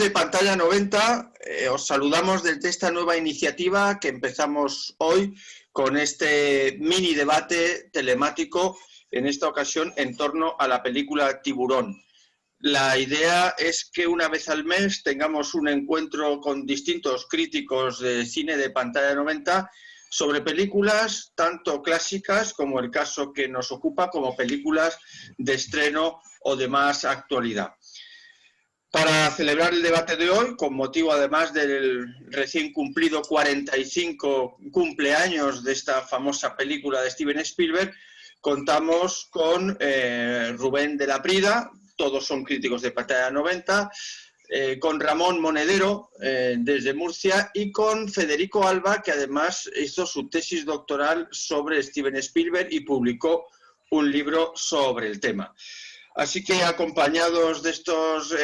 de Pantalla 90, os saludamos desde esta nueva iniciativa que empezamos hoy con este mini debate telemático, en esta ocasión en torno a la película Tiburón. La idea es que una vez al mes tengamos un encuentro con distintos críticos de cine de Pantalla 90 sobre películas tanto clásicas, como el caso que nos ocupa, como películas de estreno o de más actualidad. Para celebrar el debate de hoy, con motivo además del recién cumplido 45 cumpleaños de esta famosa película de Steven Spielberg, contamos con Rubén de la Prida, todos son críticos de Pantalla 90, con Ramón Monedero desde Murcia y con Federico Alba, que además hizo su tesis doctoral sobre Steven Spielberg y publicó un libro sobre el tema. Así que, acompañados de estos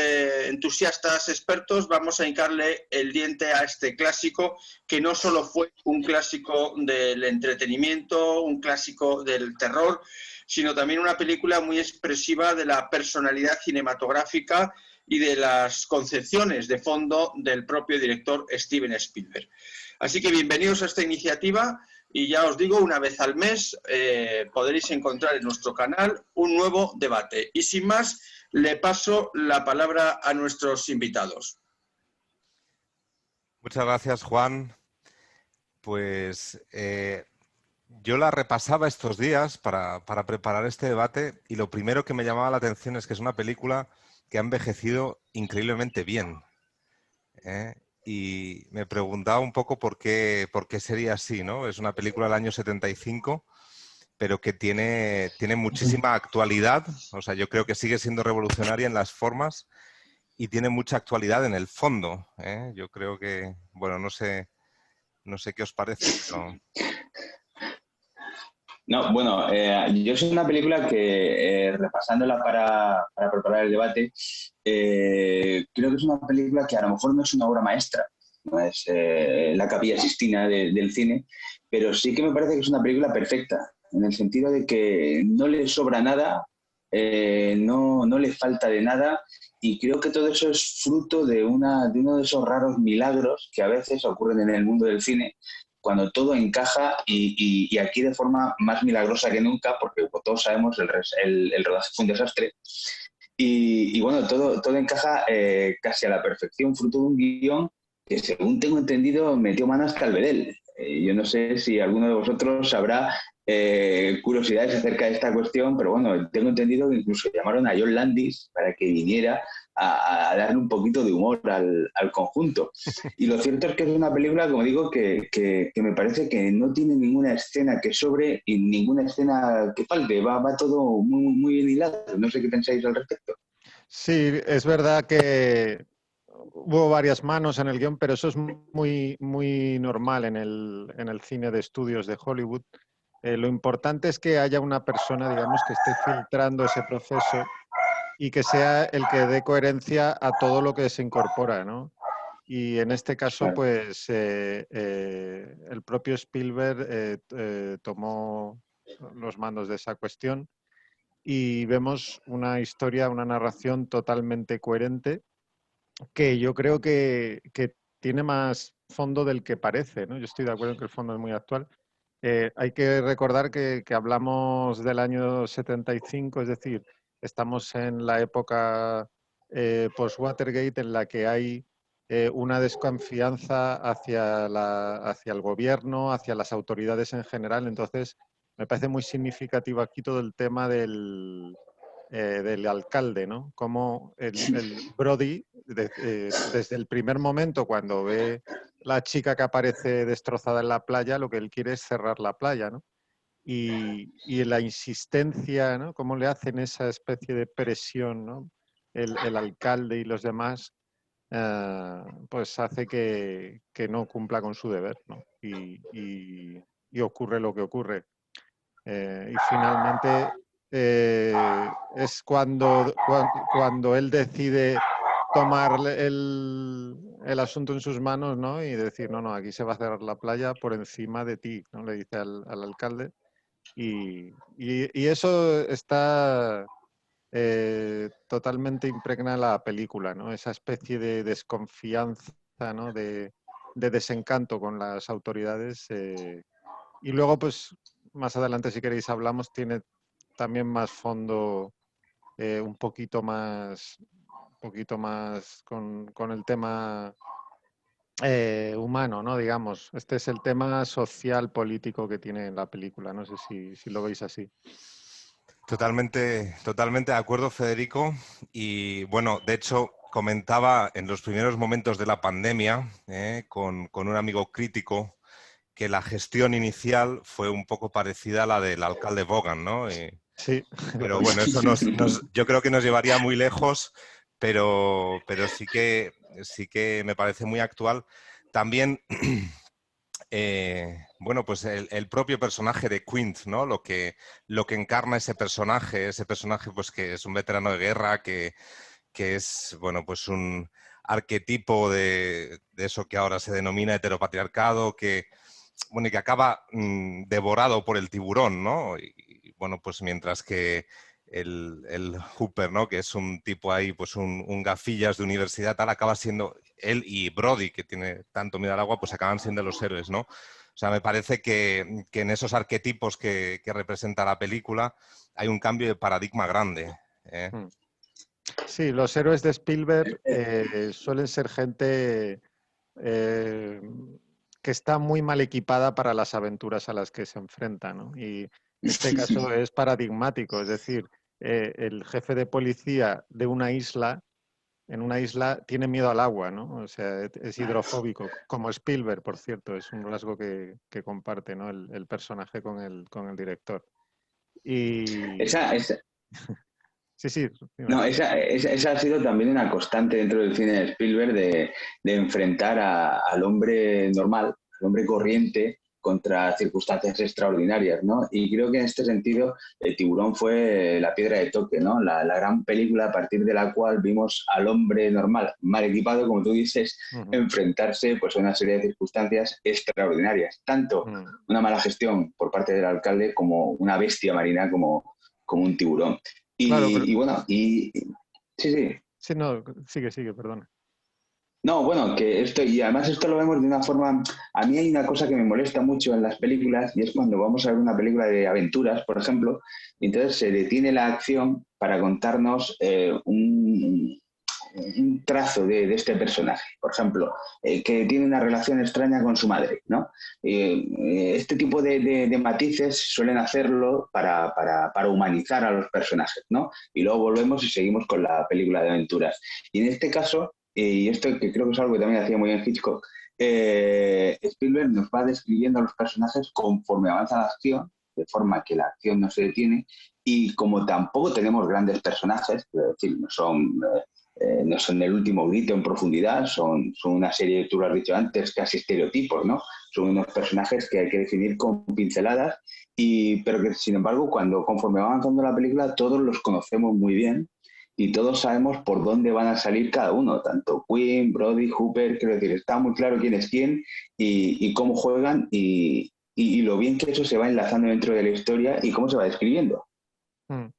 entusiastas expertos, vamos a hincarle el diente a este clásico, que no solo fue un clásico del entretenimiento, un clásico del terror, sino también una película muy expresiva de la personalidad cinematográfica y de las concepciones de fondo del propio director Steven Spielberg. Así que bienvenidos a esta iniciativa. Y ya os digo, una vez al mes podréis encontrar en nuestro canal un nuevo debate. Y sin más, le paso la palabra a nuestros invitados. Muchas gracias, Juan. Pues yo la repasaba estos días para preparar este debate y lo primero que me llamaba la atención es que es una película que ha envejecido increíblemente bien. Y me preguntaba un poco por qué sería así, ¿no? Es una película del año 75, pero que tiene muchísima actualidad. O sea, yo creo que sigue siendo revolucionaria en las formas y tiene mucha actualidad en el fondo. Yo creo que, bueno, no sé qué os parece, pero... No, bueno, yo es una película que, repasándola para preparar el debate, creo que es una película que a lo mejor no es una obra maestra, no es la Capilla Sixtina del cine, pero sí que me parece que es una película perfecta, en el sentido de que no le sobra nada, no le falta de nada, y creo que todo eso es fruto de uno de esos raros milagros que a veces ocurren en el mundo del cine, cuando todo encaja y aquí de forma más milagrosa que nunca, porque como todos sabemos el rodaje fue un desastre. Y bueno, todo encaja casi a la perfección, fruto de un guión que, según tengo entendido, metió mano hasta el bedel. Yo no sé si alguno de vosotros sabrá curiosidades acerca de esta cuestión, pero bueno, tengo entendido que incluso llamaron a John Landis para que viniera a darle un poquito de humor al conjunto. Y lo cierto es que es una película, como digo, que me parece que no tiene ninguna escena que sobre y ninguna escena que falte. Va todo muy, muy bien hilado. No sé qué pensáis al respecto. Sí, es verdad que hubo varias manos en el guión, pero eso es muy, muy normal en el cine de estudios de Hollywood. Lo importante es que haya una persona, digamos, que esté filtrando ese proceso y que sea el que dé coherencia a todo lo que se incorpora, ¿no? Y en este caso, pues, el propio Spielberg tomó los mandos de esa cuestión y vemos una historia, una narración totalmente coherente que yo creo que tiene más fondo del que parece, ¿no? Yo estoy de acuerdo en que el fondo es muy actual. Hay que recordar que hablamos del año 75, es decir, estamos en la época post-Watergate en la que hay una desconfianza hacia el gobierno, hacia las autoridades en general. Entonces, me parece muy significativo aquí todo el tema del alcalde, ¿no? Como el Brody, desde el primer momento, cuando ve la chica que aparece destrozada en la playa, lo que él quiere es cerrar la playa, ¿no? Y la insistencia, ¿no? Cómo le hacen esa especie de presión, ¿no? El alcalde y los demás, pues hace que no cumpla con su deber, ¿no? Y ocurre lo que ocurre. Y finalmente es cuando él decide tomar el asunto en sus manos, ¿no? Y decir, no, aquí se va a cerrar la playa por encima de ti, ¿no? Le dice al alcalde. Y eso está totalmente impregna la película, ¿no? Esa especie de desconfianza, ¿no? De desencanto con las autoridades. Y luego, pues, más adelante, si queréis, hablamos, tiene también más fondo, un poquito más con el tema humano, ¿no? Digamos. Este es el tema social, político que tiene la película. No sé si lo veis así. Totalmente, totalmente de acuerdo, Federico. Y bueno, de hecho, comentaba en los primeros momentos de la pandemia con un amigo crítico que la gestión inicial fue un poco parecida a la del alcalde Vaughan, ¿no? Sí. Pero bueno, eso yo creo que nos llevaría muy lejos, pero sí que me parece muy actual. También, bueno, pues el propio personaje de Quint, ¿no? Lo que encarna ese personaje pues que es un veterano de guerra, que es, bueno, pues un arquetipo de eso que ahora se denomina heteropatriarcado, bueno, y que acaba devorado por el tiburón, ¿no? Y, bueno, pues mientras que el Hooper, ¿no? Que es un tipo ahí, pues un gafillas de universidad, tal, acaba siendo él y Brody, que tiene tanto miedo al agua, pues acaban siendo los héroes, ¿no? O sea, me parece que en esos arquetipos que representa la película hay un cambio de paradigma grande. ¿Eh? Sí, los héroes de Spielberg suelen ser gente que está muy mal equipada para las aventuras a las que se enfrenta, ¿no? Y este caso es paradigmático, es decir, el jefe de policía de una isla, en una isla, tiene miedo al agua, ¿no? O sea, es hidrofóbico, como Spielberg, por cierto, es un rasgo que comparte, ¿no? El personaje con el director. Y Esa, sí, sí, dime. no, esa ha sido también una constante dentro del cine de Spielberg de enfrentar al hombre normal, al hombre corriente, contra circunstancias extraordinarias, ¿no? Y creo que en este sentido el Tiburón fue la piedra de toque, ¿no? La gran película a partir de la cual vimos al hombre normal, mal equipado, como tú dices, enfrentarse pues, a una serie de circunstancias extraordinarias. Tanto una mala gestión por parte del alcalde como una bestia marina como un tiburón. Claro, pero Y bueno, sí, sí. sí, no, sigue, perdona. No, bueno, que esto, y además esto lo vemos de una forma, a mí hay una cosa que me molesta mucho en las películas y es cuando vamos a ver una película de aventuras, por ejemplo, y entonces se detiene la acción para contarnos un trazo de este personaje, por ejemplo, que tiene una relación extraña con su madre, ¿no? Este tipo de matices suelen hacerlo para humanizar a los personajes, ¿no? Y luego volvemos y seguimos con la película de aventuras. Y en este caso, y esto que creo que es algo que también hacía muy bien Hitchcock, Spielberg nos va describiendo a los personajes conforme avanza la acción, de forma que la acción no se detiene, y como tampoco tenemos grandes personajes, es decir, no son el último grito en profundidad, son una serie, tú lo has dicho antes, casi estereotipos, ¿no? Son unos personajes que hay que definir con pinceladas, pero que sin embargo, conforme va avanzando la película, todos los conocemos muy bien y todos sabemos por dónde van a salir cada uno, tanto Quinn, Brody, Hooper, quiero decir, está muy claro quién es quién y cómo juegan y lo bien que eso se va enlazando dentro de la historia y cómo se va describiendo.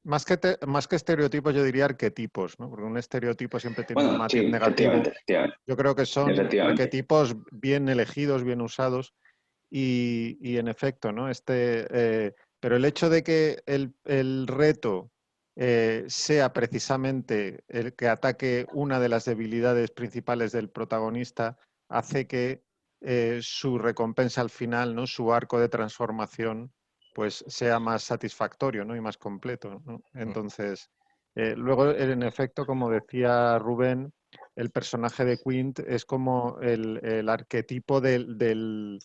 Más que estereotipos, yo diría arquetipos, ¿no? Porque un estereotipo siempre tiene un Bueno, matiz sí, negativo. efectivamente. Yo creo que son Efectivamente. arquetipos bien elegidos, bien usados y en efecto, ¿no? Pero el hecho de que el reto sea precisamente el que ataque una de las debilidades principales del protagonista hace que su recompensa al final, ¿no? Su arco de transformación, pues sea más satisfactorio, ¿no? Y más completo, ¿no? Entonces, luego, en efecto, como decía Rubén, el personaje de Quint es como el arquetipo del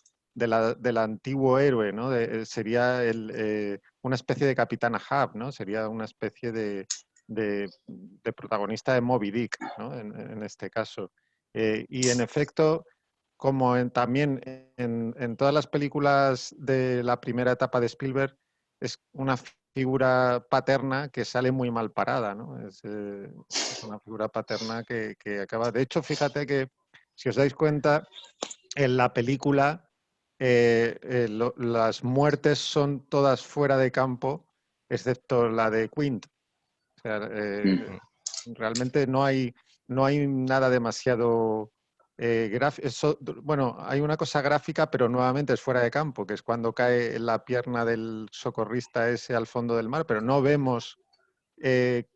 antiguo héroe, ¿no? Sería una especie de Capitán Ahab, ¿no? Sería una especie de protagonista de Moby Dick, ¿no? En este caso. Y en efecto, como también en todas las películas de la primera etapa de Spielberg, es una figura paterna que sale muy mal parada, ¿no? Es una figura paterna que acaba... De hecho, fíjate que, si os dais cuenta, en la película las muertes son todas fuera de campo, excepto la de Quint. O sea, Mm. realmente no hay nada demasiado gráfico. Bueno, hay una cosa gráfica, pero nuevamente es fuera de campo, que es cuando cae la pierna del socorrista ese al fondo del mar, pero no vemos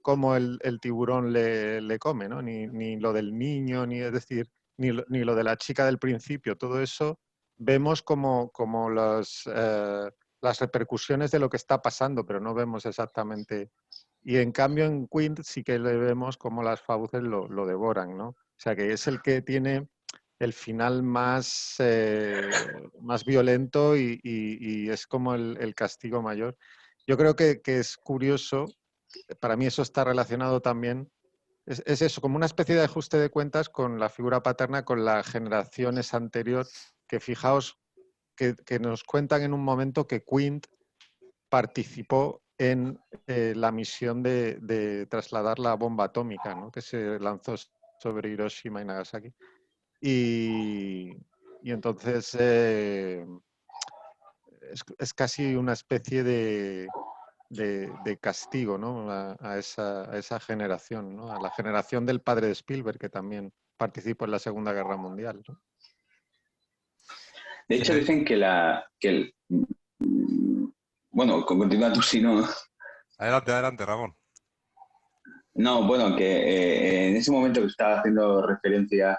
cómo el tiburón le come, ¿no? Ni lo del niño, ni es decir, ni lo de la chica del principio. Todo eso vemos como las repercusiones de lo que está pasando, pero no vemos exactamente. Y en cambio en Quint sí que le vemos cómo las fauces lo devoran, ¿no? O sea que es el que tiene el final más violento y es como el castigo mayor. Yo creo que es curioso, para mí eso está relacionado también, es eso, como una especie de ajuste de cuentas con la figura paterna, con las generaciones anterior, que fijaos que nos cuentan en un momento que Quint participó en la misión de trasladar la bomba atómica, ¿no? Que se lanzó sobre Hiroshima y Nagasaki. Y entonces es casi una especie de castigo, ¿no? A esa generación, ¿no? A la generación del padre de Spielberg, que también participó en la Segunda Guerra Mundial, ¿no? De hecho, dicen bueno, continúa tú si no. Adelante, adelante, Ramón. No, bueno, que en ese momento que estaba haciendo referencia,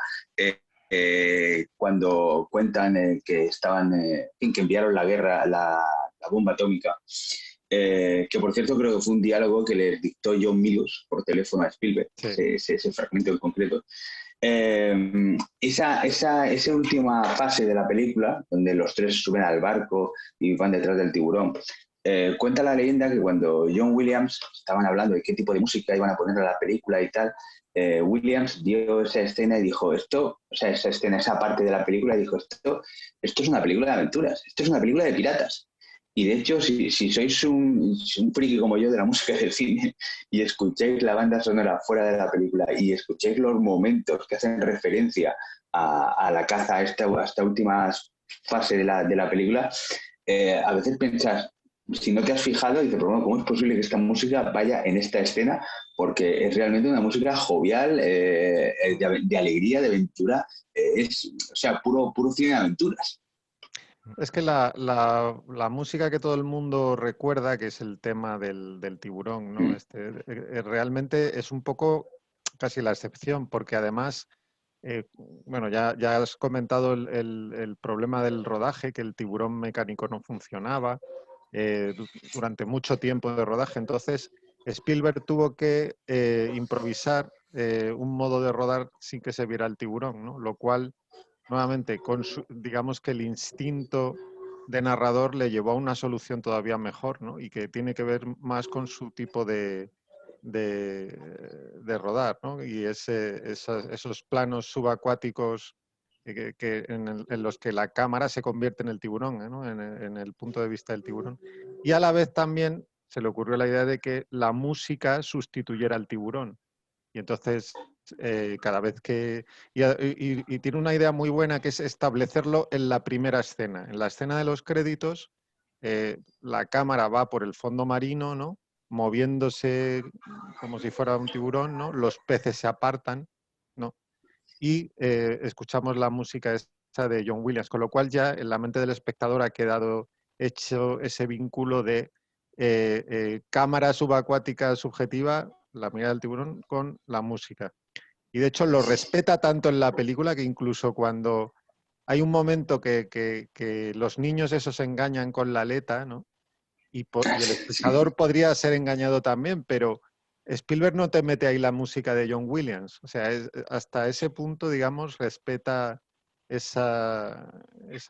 cuando cuentan que estaban, que enviaron la bomba atómica, que por cierto creo que fue un diálogo que le dictó John Milius por teléfono a Spielberg, Sí. ese fragmento en concreto. Esa última fase de la película, donde los tres suben al barco y van detrás del tiburón, cuenta la leyenda que cuando John Williams estaban hablando de qué tipo de música iban a poner a la película y tal, Williams dio esa escena y dijo esto, o sea, esa escena, esa parte de la película, y dijo esto es una película de aventuras, esto es una película de piratas. Y de hecho, si sois un friki como yo de la música del cine y escucháis la banda sonora fuera de la película y escucháis los momentos que hacen referencia a la caza, a esta última fase de la película, a veces piensas, si no te has fijado, dices, pero bueno, ¿cómo es posible que esta música vaya en esta escena? Porque es realmente una música jovial, de alegría, de aventura, o sea, puro cine de aventuras. Es que la música que todo el mundo recuerda, que es el tema del tiburón, ¿no? Realmente es un poco casi la excepción, porque además, bueno, ya has comentado el problema del rodaje, que el tiburón mecánico no funcionaba durante mucho tiempo de rodaje. Entonces, Spielberg tuvo que improvisar un modo de rodar sin que se viera el tiburón, ¿no? Lo cual nuevamente, digamos que el instinto de narrador le llevó a una solución todavía mejor, ¿no? Y que tiene que ver más con su tipo de rodar, ¿no? Y esos planos subacuáticos en los que la cámara se convierte en el tiburón, ¿no? En el punto de vista del tiburón. Y a la vez también se le ocurrió la idea de que la música sustituyera al tiburón. Y entonces, cada vez que... Y tiene una idea muy buena, que es establecerlo en la primera escena. En la escena de los créditos, la cámara va por el fondo marino, ¿no? Moviéndose como si fuera un tiburón, ¿no? Los peces se apartan, ¿no? Y escuchamos la música esa de John Williams, con lo cual ya en la mente del espectador ha quedado hecho ese vínculo de cámara subacuática subjetiva, la mirada del tiburón, con la música. Y de hecho lo respeta tanto en la película que incluso cuando hay un momento que los niños esos se engañan con la aleta, ¿no? Y el espectador podría ser engañado también, pero Spielberg no te mete ahí la música de John Williams. O sea, hasta ese punto, digamos, respeta esa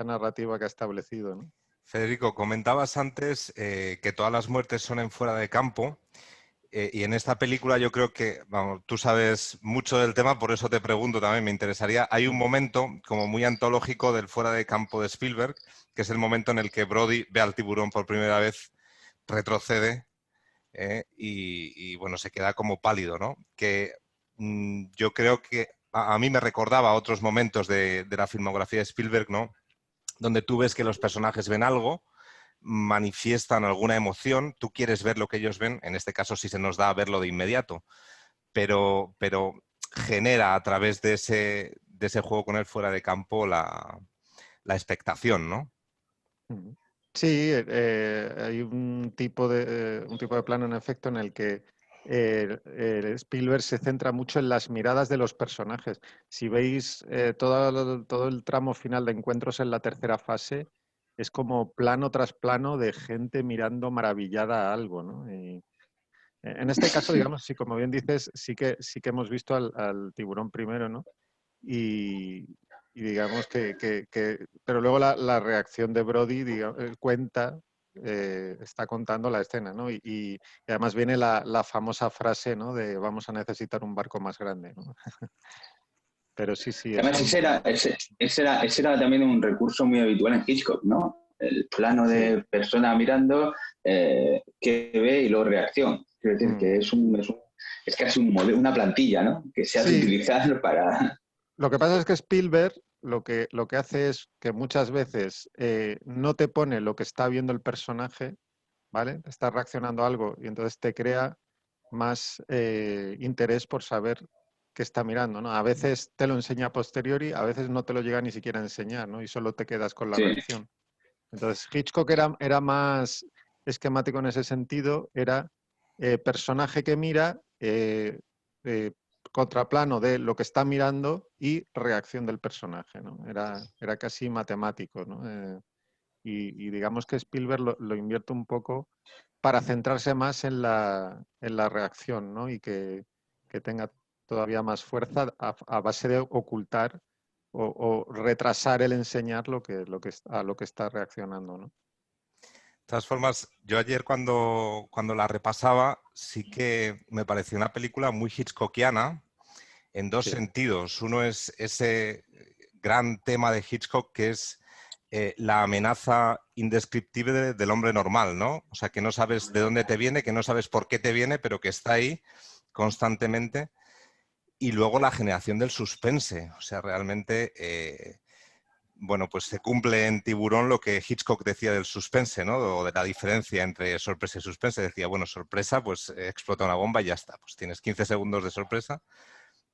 narrativa que ha establecido, ¿no? Federico, comentabas antes que todas las muertes son en fuera de campo. Y en esta película yo creo que, vamos, tú sabes mucho del tema, por eso te pregunto también, me interesaría, hay un momento como muy antológico del fuera de campo de Spielberg, que es el momento en el que Brody ve al tiburón por primera vez, retrocede bueno, se queda como pálido, ¿no? Que yo creo que a mí me recordaba otros momentos de la filmografía de Spielberg, ¿no? Donde tú ves que los personajes ven algo, manifiestan alguna emoción, tú quieres ver lo que ellos ven, en este caso sí se nos da a verlo de inmediato, pero genera a través de ese juego con él fuera de campo la expectación, ¿no? Sí, hay un tipo de plano en efecto en el que Spielberg se centra mucho en las miradas de los personajes. Si veis todo el tramo final de Encuentros en la tercera fase, es como plano tras plano de gente mirando maravillada a algo, ¿no? Y en este caso, digamos, sí, como bien dices, sí que hemos visto al tiburón primero, ¿no? Y digamos pero luego la reacción de Brody cuenta, está contando la escena, ¿no? Y además viene la famosa frase, ¿no? De vamos a necesitar un barco más grande, ¿no? Pero sí, es Además, ese era también un recurso muy habitual en Hitchcock, ¿no? El plano de persona mirando, que ve y luego reacción. Quiero decir que es casi un modelo, una plantilla, ¿no? Que se hace utilizar para... Lo que pasa es que Spielberg lo que hace es que muchas veces no te pone lo que está viendo el personaje, ¿vale? Está reaccionando a algo y entonces te crea más interés por saber qué está mirando, ¿no? A veces te lo enseña a posteriori, a veces no te lo llega ni siquiera a enseñar, ¿no? Y solo te quedas con la reacción. Entonces, Hitchcock era más esquemático en ese sentido, era personaje que mira, contraplano de lo que está mirando y reacción del personaje, ¿no? Era casi matemático, ¿no? Y digamos que Spielberg lo invierte un poco para centrarse más en la reacción, ¿no? Y que tenga todavía más fuerza a base de ocultar o retrasar el enseñar a lo que está reaccionando, ¿no? De todas formas, yo ayer cuando la repasaba, sí que me pareció una película muy hitchcockiana en dos sentidos. Uno es ese gran tema de Hitchcock que es la amenaza indescriptible del hombre normal, ¿no? O sea, que no sabes de dónde te viene, que no sabes por qué te viene, pero que está ahí constantemente. Y luego la generación del suspense. O sea, realmente, bueno, pues se cumple en Tiburón lo que Hitchcock decía del suspense, ¿no? O de la diferencia entre sorpresa y suspense. Decía, bueno, sorpresa, pues explota una bomba y ya está. Pues tienes 15 segundos de sorpresa.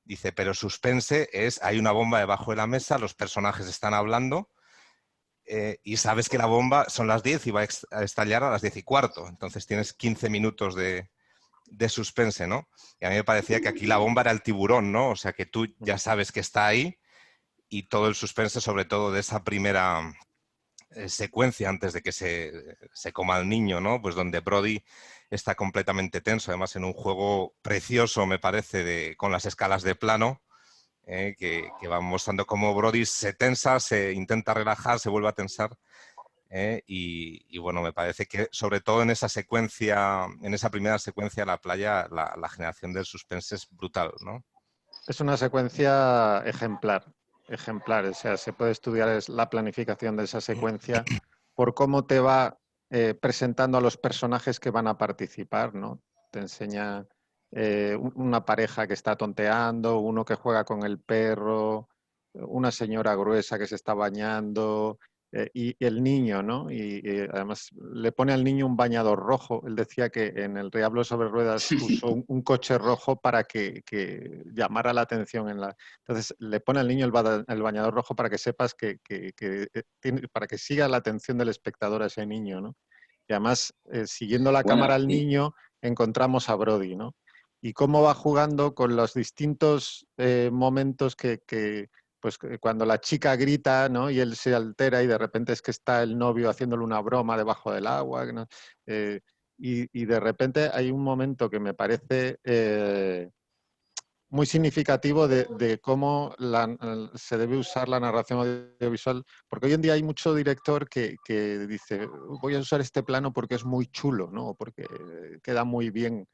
Dice, pero suspense es, hay una bomba debajo de la mesa, los personajes están hablando y sabes que la bomba son las 10 y va a estallar a las 10:15. Entonces tienes 15 minutos de suspense, ¿no? Y a mí me parecía que aquí la bomba era el tiburón, ¿no? O sea, que tú ya sabes que está ahí y todo el suspense, sobre todo de esa primera secuencia antes de que se coma al niño, ¿no? Pues donde Brody está completamente tenso, además en un juego precioso, me parece, con las escalas de plano, que van mostrando cómo Brody se tensa, se intenta relajar, se vuelve a tensar. Y bueno, me parece que sobre todo en esa secuencia, en esa primera secuencia de la playa, la generación del suspense es brutal, ¿no? Es una secuencia ejemplar, o sea, se puede estudiar la planificación de esa secuencia por cómo te va presentando a los personajes que van a participar, ¿no? Te enseña una pareja que está tonteando, uno que juega con el perro, una señora gruesa que se está bañando, y el niño, ¿no? Y además le pone al niño un bañador rojo. Él decía que en El Diablo sobre Ruedas usó un coche rojo para que llamara la atención. Entonces le pone al niño el bañador rojo para que sepas para que siga la atención del espectador a ese niño, ¿no? Y además, siguiendo la cámara al niño, encontramos a Brody, ¿no? Y cómo va jugando con los distintos momentos pues cuando la chica grita, ¿no? Y él se altera y de repente es que está el novio haciéndole una broma debajo del agua, ¿no? Y de repente hay un momento que me parece muy significativo de cómo se debe usar la narración audiovisual, porque hoy en día hay mucho director que dice, voy a usar este plano porque es muy chulo, ¿no? O porque queda muy bien.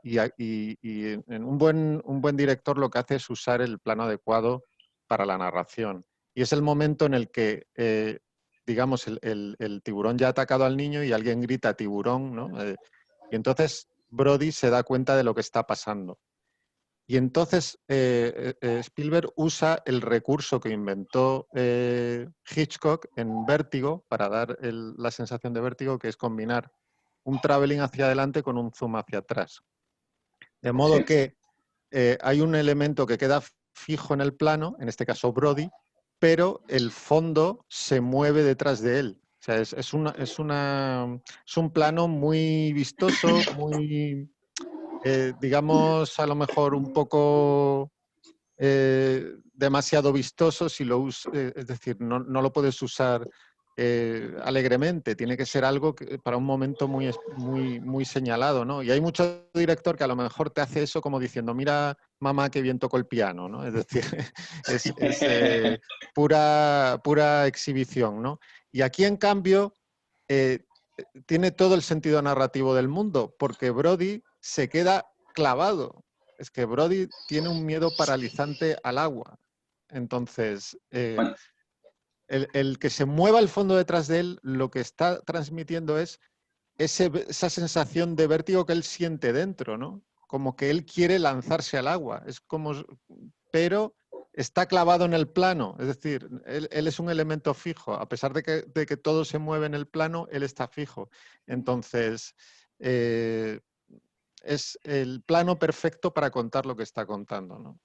Y en un buen director lo que hace es usar el plano adecuado para la narración. Y es el momento en el que, digamos, el tiburón ya ha atacado al niño y alguien grita tiburón, ¿no? Y entonces Brody se da cuenta de lo que está pasando. Y entonces Spielberg usa el recurso que inventó Hitchcock en Vértigo para dar la sensación de vértigo, que es combinar un traveling hacia adelante con un zoom hacia atrás. De modo que hay un elemento que queda fijo en el plano, en este caso Brody, pero el fondo se mueve detrás de él. O sea, es un plano muy vistoso, muy, digamos, a lo mejor un poco demasiado vistoso, si es decir, no lo puedes usar alegremente, tiene que ser algo para un momento muy señalado, ¿no? Y hay mucho director que a lo mejor te hace eso como diciendo, mira, mamá, qué bien tocó el piano, ¿no? Es decir, es pura exhibición, ¿no? Y aquí, en cambio, tiene todo el sentido narrativo del mundo, porque Brody se queda clavado. Es que Brody tiene un miedo paralizante al agua. Entonces, Bueno, el que se mueva el fondo detrás de él, lo que está transmitiendo es esa sensación de vértigo que él siente dentro, ¿no? Como que él quiere lanzarse al agua. Pero está clavado en el plano. Es decir, él es un elemento fijo. A pesar de que todo se mueve en el plano, él está fijo. Entonces, es el plano perfecto para contar lo que está contando, ¿no?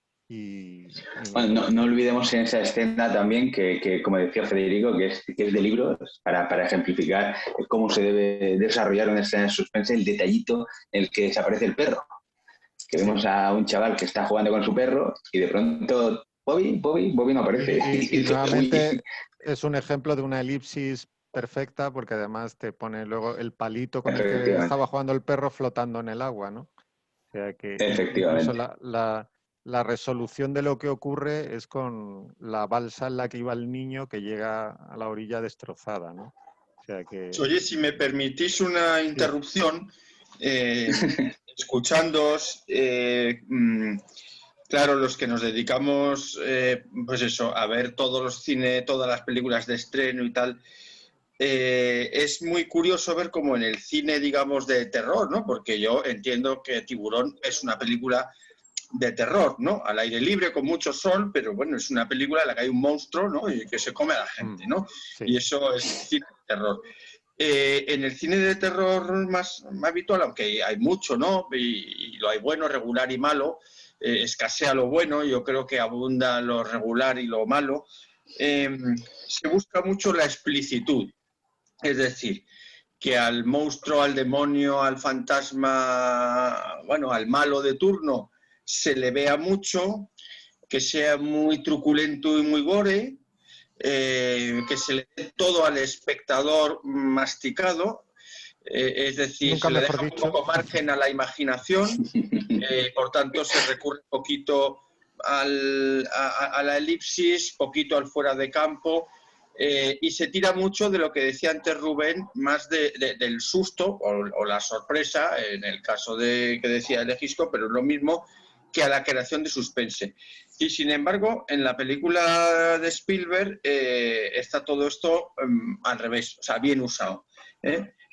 Bueno, no olvidemos en esa escena también que como decía Federico, que es de libro, para ejemplificar cómo se debe desarrollar una escena de suspense, el detallito en el que desaparece el perro. Que vemos a un chaval que está jugando con su perro y de pronto Bobby no aparece. Y nuevamente es un ejemplo de una elipsis perfecta, porque además te pone luego el palito con el que estaba jugando el perro flotando en el agua, ¿no? O sea que incluso la resolución de lo que ocurre es con la balsa en la que iba el niño, que llega a la orilla destrozada, ¿no? O sea que... Oye, si me permitís una interrupción, escuchándoos, claro, los que nos dedicamos, pues eso, a ver todos los cines, todas las películas de estreno y tal, es muy curioso ver cómo en el cine, digamos, de terror, ¿no? Porque yo entiendo que Tiburón es una película de terror, ¿no? Al aire libre, con mucho sol, pero bueno, es una película en la que hay un monstruo, ¿no? Y que se come a la gente, ¿no? Sí. Y eso es cine de terror. En el cine de terror más habitual, aunque hay mucho, ¿no? Y lo hay bueno, regular y malo, escasea lo bueno, yo creo que abunda lo regular y lo malo, se busca mucho la explicitud. Es decir, que al monstruo, al demonio, al fantasma, bueno, al malo de turno, se le vea mucho, que sea muy truculento y muy gore, que se le dé todo al espectador masticado, es decir, Nunca se le mejor deja dicho. un poco margen a la imaginación, por tanto se recurre un poquito a la elipsis, poquito al fuera de campo, y se tira mucho de lo que decía antes Rubén, más del susto o la sorpresa, en el caso que decía el Legisco, pero es lo mismo que a la creación de suspense. Y sin embargo, en la película de Spielberg está todo esto al revés, o sea, bien usado.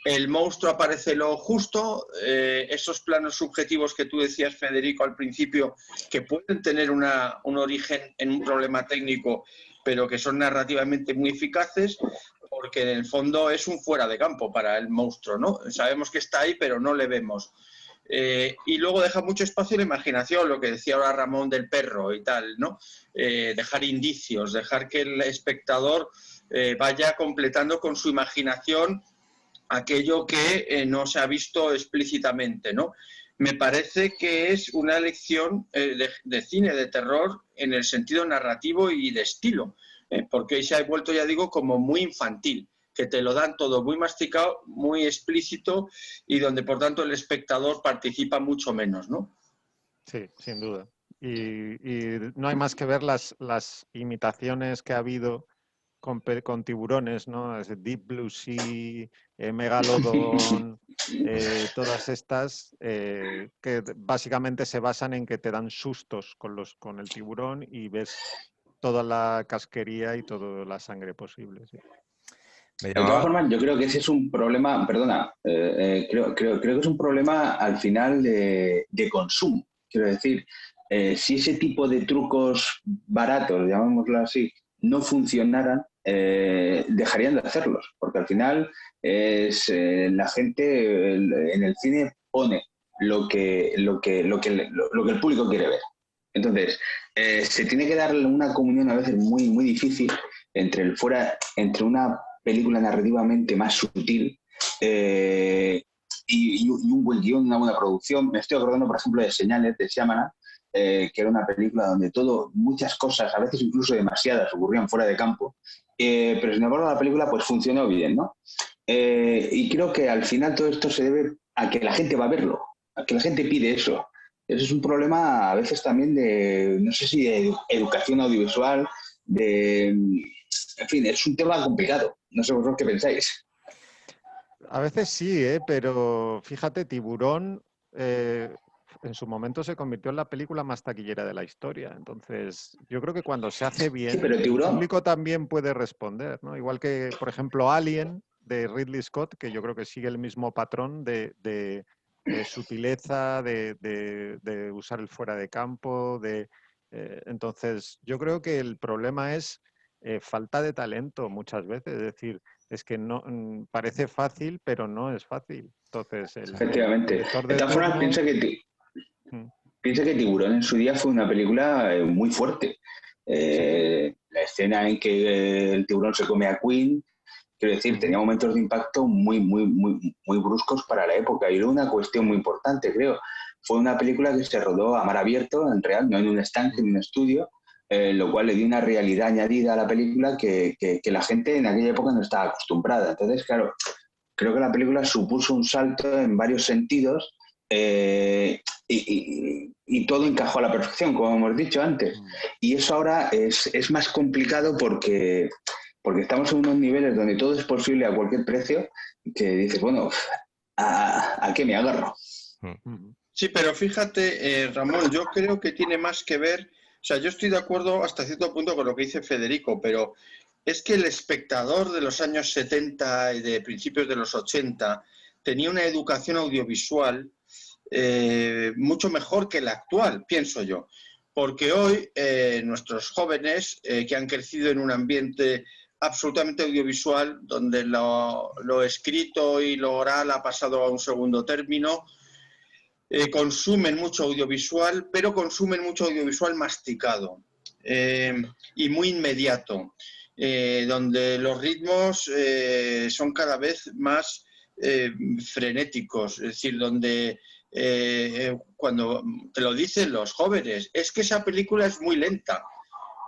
El monstruo aparece lo justo, esos planos subjetivos que tú decías, Federico, al principio, que pueden tener un origen en un problema técnico, pero que son narrativamente muy eficaces, porque en el fondo es un fuera de campo para el monstruo, ¿no? Sabemos que está ahí, pero no le vemos. Y luego deja mucho espacio a la imaginación, lo que decía ahora Ramón del perro y tal, ¿no? Dejar indicios, dejar que el espectador vaya completando con su imaginación aquello que no se ha visto explícitamente, ¿no? Me parece que es una lección de cine de terror en el sentido narrativo y de estilo, porque se ha vuelto, ya digo, como muy infantil, que te lo dan todo muy masticado, muy explícito y donde, por tanto, el espectador participa mucho menos, ¿no? Sí, sin duda. Y no hay más que ver las imitaciones que ha habido con tiburones, ¿no? Deep Blue Sea, Megalodon, todas estas que básicamente se basan en que te dan sustos con el tiburón y ves toda la casquería y toda la sangre posible. Sí. De todas formas, yo creo que ese es un problema, perdona, creo que es un problema al final de consumo. Quiero decir, si ese tipo de trucos baratos, llamémoslo así, no funcionaran, dejarían de hacerlos, porque al final la gente en el cine pone lo que el público quiere ver. Entonces, se tiene que dar una comunión a veces muy, muy difícil entre una película narrativamente más sutil y un buen guión, una buena producción. Me estoy acordando, por ejemplo, de Señales de Shyamalan, que era una película donde muchas cosas, a veces incluso demasiadas, ocurrían fuera de campo, pero sin embargo la película pues funcionó bien, ¿no? Y creo que al final todo esto se debe a que la gente va a verlo, a que la gente pide eso. Eso es un problema a veces también de, no sé si de educación audiovisual, en fin, es un tema complicado. No sé vosotros qué pensáis. A veces sí, pero fíjate, Tiburón en su momento se convirtió en la película más taquillera de la historia. Entonces, yo creo que cuando se hace Sí, bien, pero el Tiburón, público también puede responder, ¿no? Igual que, por ejemplo, Alien de Ridley Scott, que yo creo que sigue el mismo patrón de sutileza, de usar el fuera de campo, entonces, yo creo que el problema es falta de talento muchas veces, es decir, es que no parece fácil, pero no es fácil. Entonces, el efectivamente. director De de todas formas, turno... piensa que Tiburón en su día fue una película muy fuerte. Sí, La escena en que el tiburón se come a Queen, quiero decir, ujú, tenía momentos de impacto muy, muy, muy, muy bruscos para la época. Y luego una cuestión muy importante, creo, fue una película que se rodó a mar abierto, en real, no en un estanque, en un estudio, lo cual le dio una realidad añadida a la película que la gente en aquella época no estaba acostumbrada. Entonces, claro, creo que la película supuso un salto en varios sentidos y todo encajó a la perfección, como hemos dicho antes. mm. Y eso ahora es más complicado porque estamos en unos niveles donde todo es posible a cualquier precio, que dices, bueno, ¿a qué me agarro? Ujú. Sí, pero fíjate, Ramón, yo creo que tiene más que ver, o sea, yo estoy de acuerdo hasta cierto punto con lo que dice Federico, pero es que el espectador de los años 70 y de principios de los 80 tenía una educación audiovisual mucho mejor que la actual, pienso yo. Porque hoy nuestros jóvenes que han crecido en un ambiente absolutamente audiovisual, donde lo escrito y lo oral ha pasado a un segundo término, consumen mucho audiovisual, pero consumen mucho audiovisual masticado y muy inmediato, donde los ritmos son cada vez más frenéticos, es decir, donde cuando te lo dicen los jóvenes, es que esa película es muy lenta.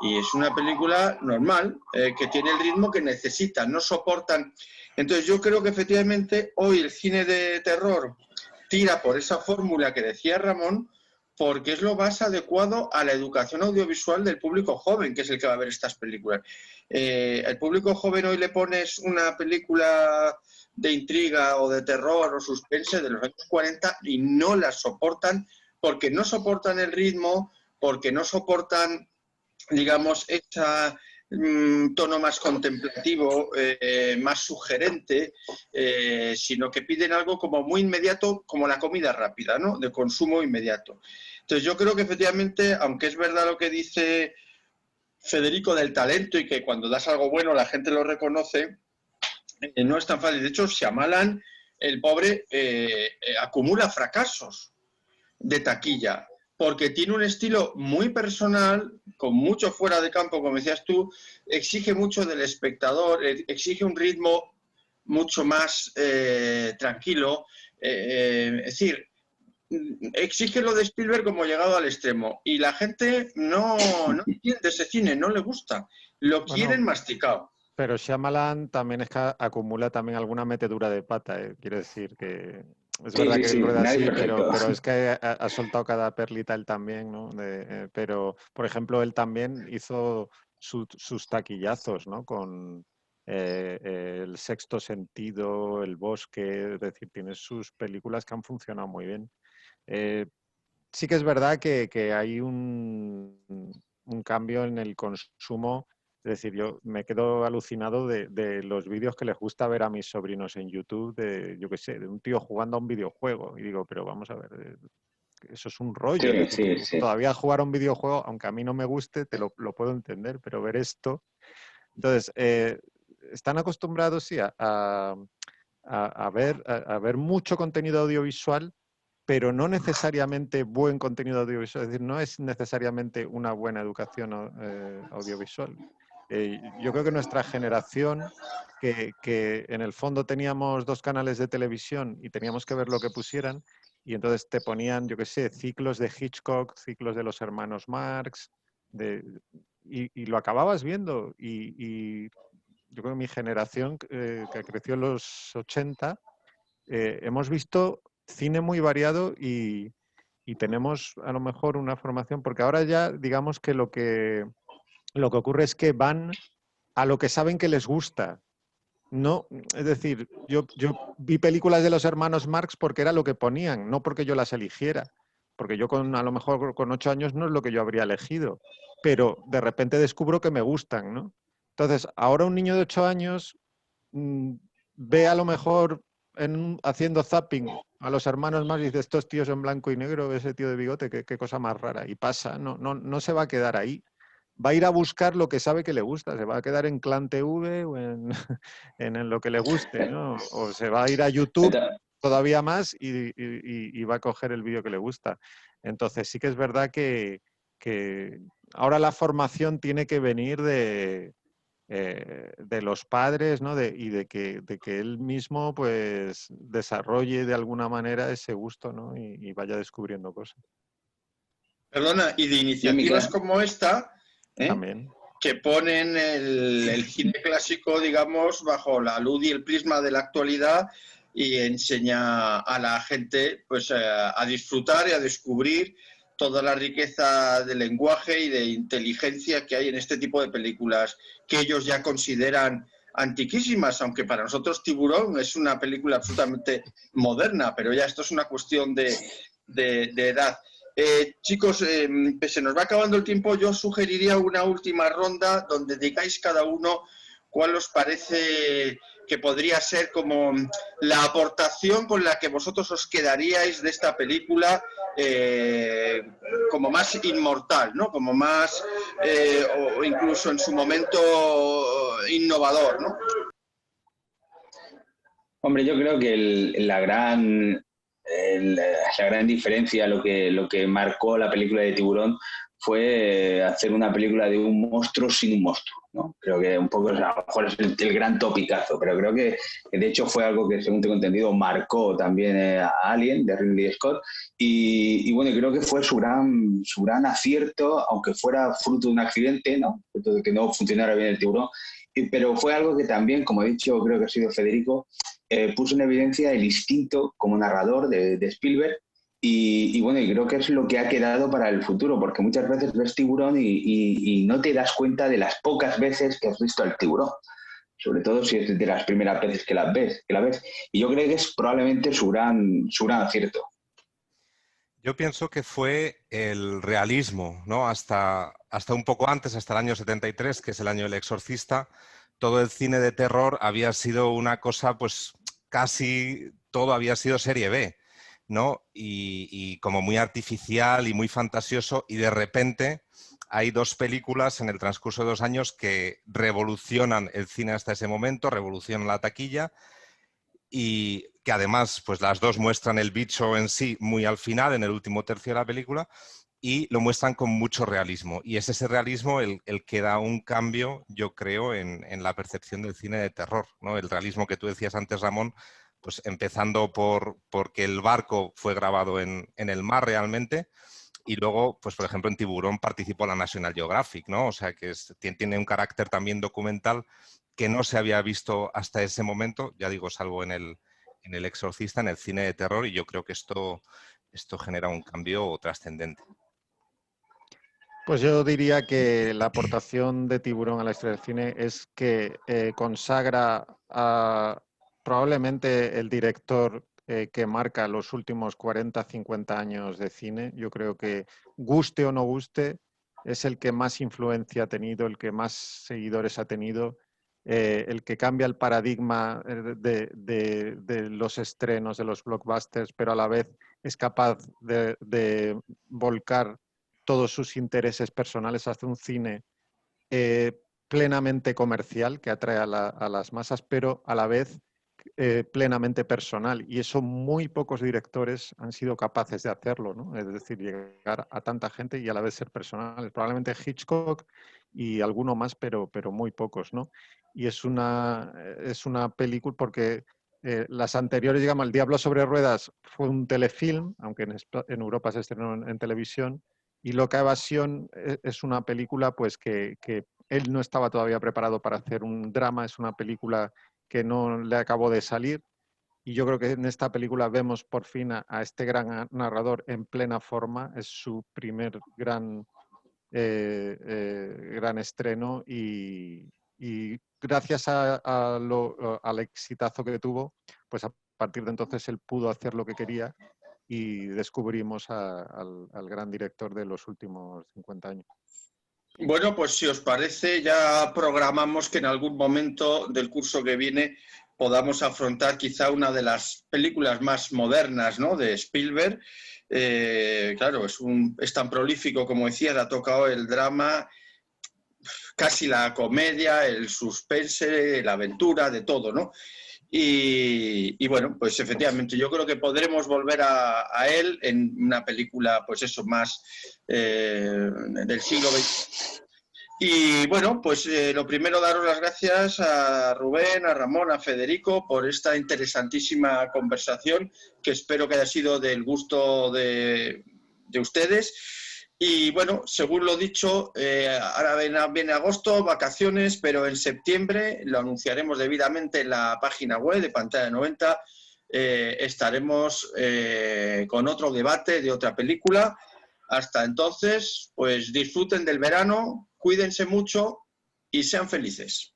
Y es una película normal, que tiene el ritmo que necesita, no soportan. Entonces yo creo que efectivamente hoy el cine de terror tira por esa fórmula que decía Ramón, porque es lo más adecuado a la educación audiovisual del público joven, que es el que va a ver estas películas. El público joven hoy le pones una película de intriga o de terror o suspense de los años 40 y no la soportan porque no soportan el ritmo, porque no soportan, digamos, ese tono más contemplativo, más sugerente, sino que piden algo como muy inmediato, como la comida rápida, ¿no? De consumo inmediato. Entonces yo creo que efectivamente, aunque es verdad lo que dice Federico del talento y que cuando das algo bueno la gente lo reconoce, no es tan fácil. De hecho, Shyamalan, el pobre, acumula fracasos de taquilla, porque tiene un estilo muy personal, con mucho fuera de campo, como decías tú, exige mucho del espectador, exige un ritmo mucho más tranquilo, es decir, exige lo de Spielberg como llegado al extremo, y la gente no entiende ese cine, no le gusta, lo quieren Bueno, masticado. pero Shyamalan también es que acumula también alguna metedura de pata. Quiere decir que es Sí, verdad sí, que él sí, rueda nadie es así, perfecto. pero es que ha soltado cada perlita él también, ¿no? Pero, por ejemplo, él también hizo sus taquillazos, ¿no? Con El Sexto Sentido, El Bosque, es decir, tiene sus películas que han funcionado muy bien. Eh, sí que es verdad que hay un cambio en el consumo. Es decir, yo me quedo alucinado de los vídeos que les gusta ver a mis sobrinos en YouTube, yo qué sé, de un tío jugando a un videojuego. Y digo, pero vamos a ver, eso es un rollo. Sí, Es decir, sí, sí. todavía jugar a un videojuego, aunque a mí no me guste, lo puedo entender, pero ver esto... Entonces, están acostumbrados, sí, a ver mucho contenido audiovisual, pero no necesariamente buen contenido audiovisual, es decir, no es necesariamente una buena educación audiovisual. Yo creo que nuestra generación, que en el fondo teníamos 2 canales de televisión y teníamos que ver lo que pusieran, y entonces te ponían, yo qué sé, ciclos de Hitchcock, ciclos de los hermanos Marx, y lo acababas viendo. Y yo creo que mi generación, que creció en los 80, hemos visto cine muy variado y tenemos a lo mejor una formación, porque ahora ya digamos que lo que ocurre es que van a lo que saben que les gusta. No, es decir, yo vi películas de los hermanos Marx porque era lo que ponían, no porque yo las eligiera. Porque yo a lo mejor con 8 años no es lo que yo habría elegido, pero de repente descubro que me gustan, ¿no? Entonces, ahora un niño de 8 años mm, ve a lo mejor haciendo zapping a los hermanos Marx y dice, estos tíos en blanco y negro, ese tío de bigote, qué cosa más rara. Y pasa, no se va a quedar ahí. Va a ir a buscar lo que sabe que le gusta, se va a quedar en Clan TV o en lo que le guste, ¿no? O se va a ir a YouTube todavía más y va a coger el vídeo que le gusta. Entonces sí que es verdad que ahora la formación tiene que venir de los padres, ¿no? Y de que él mismo pues desarrolle de alguna manera ese gusto, ¿no? Y vaya descubriendo cosas. Perdona, y de Yo, iniciativas Miquel, como esta, También. que ponen el cine clásico, digamos, bajo la luz y el prisma de la actualidad y enseña a la gente pues, a disfrutar y a descubrir toda la riqueza de lenguaje y de inteligencia que hay en este tipo de películas que ellos ya consideran antiquísimas, aunque para nosotros Tiburón es una película absolutamente moderna, pero ya esto es una cuestión de edad. Chicos, se nos va acabando el tiempo. Yo sugeriría una última ronda donde digáis cada uno cuál os parece que podría ser como la aportación con la que vosotros os quedaríais de esta película, como más inmortal, ¿no? Como más, o incluso en su momento innovador, ¿no? hombre, yo creo que la gran diferencia, lo que marcó la película de Tiburón, fue hacer una película de un monstruo sin un monstruo, ¿no? Creo que un poco, a lo mejor es el gran topicazo, pero creo que de hecho fue algo que, según tengo entendido, marcó también a Alien, de Ridley Scott, y bueno, creo que fue su gran acierto, aunque fuera fruto de un accidente, ¿no? Fruto de que no funcionara bien el tiburón, pero fue algo que también, como he dicho, creo que ha sido Federico, puso en evidencia el instinto como narrador de Spielberg y bueno, y creo que es lo que ha quedado para el futuro, porque muchas veces ves Tiburón y no te das cuenta de las pocas veces que has visto al tiburón, sobre todo si es de las primeras veces que la ves. Y yo creo que es probablemente su gran acierto. Yo pienso que fue el realismo, ¿no? Hasta un poco antes, hasta el año 73, que es el año del Exorcista, todo el cine de terror había sido una cosa, pues casi todo había sido serie B, ¿no? Y como muy artificial y muy fantasioso, y de repente hay 2 películas en el transcurso de 2 años que revolucionan el cine hasta ese momento, revolucionan la taquilla, y que además pues las 2 muestran el bicho en sí muy al final, en el último tercio de la película, y lo muestran con mucho realismo. Y es ese realismo el que da un cambio, yo creo, en la percepción del cine de terror, ¿no? El realismo que tú decías antes, Ramón, pues empezando porque el barco fue grabado en el mar realmente, y luego, pues por ejemplo, en Tiburón participó la National Geographic, ¿no? O sea, que tiene un carácter también documental que no se había visto hasta ese momento, ya digo, salvo en el Exorcista, en el cine de terror, y yo creo que esto genera un cambio trascendente. Pues yo diría que la aportación de Tiburón a la historia del cine es que consagra a probablemente el director que marca los últimos 40, 50 años de cine. Yo creo que, guste o no guste, es el que más influencia ha tenido, el que más seguidores ha tenido el que cambia el paradigma de los estrenos, de los blockbusters, pero a la vez es capaz de volcar todos sus intereses personales hacia un cine plenamente comercial que atrae a las masas, pero a la vez plenamente personal. Y eso muy pocos directores han sido capaces de hacerlo, ¿no? Es decir, llegar a tanta gente y a la vez ser personales. Probablemente Hitchcock y alguno más, pero muy pocos, ¿no? Y es una película porque las anteriores, digamos, El Diablo sobre Ruedas fue un telefilm, aunque en Europa se estrenó en televisión, y Loca Evasión es una película pues que él no estaba todavía preparado para hacer un drama, es una película que no le acabó de salir, y yo creo que en esta película vemos por fin a este gran narrador en plena forma, es su primer gran estreno y gracias al exitazo que tuvo, pues a partir de entonces él pudo hacer lo que quería y descubrimos al gran director de los últimos 50 años. Bueno, pues si os parece, ya programamos que en algún momento del curso que viene podamos afrontar quizá una de las películas más modernas, ¿no?, de Spielberg. Claro, es tan prolífico, como decía, ha tocado el drama, casi la comedia, el suspense, la aventura, de todo, ¿no? Y bueno, pues efectivamente, yo creo que podremos volver a él en una película, pues eso, más del siglo XX. Y bueno, pues lo primero, daros las gracias a Rubén, a Ramón, a Federico por esta interesantísima conversación, que espero que haya sido del gusto de ustedes. Y bueno, según lo dicho, ahora viene agosto, vacaciones, pero en septiembre lo anunciaremos debidamente en la página web de Pantalla 90. Estaremos con otro debate de otra película. Hasta entonces, pues disfruten del verano, cuídense mucho y sean felices.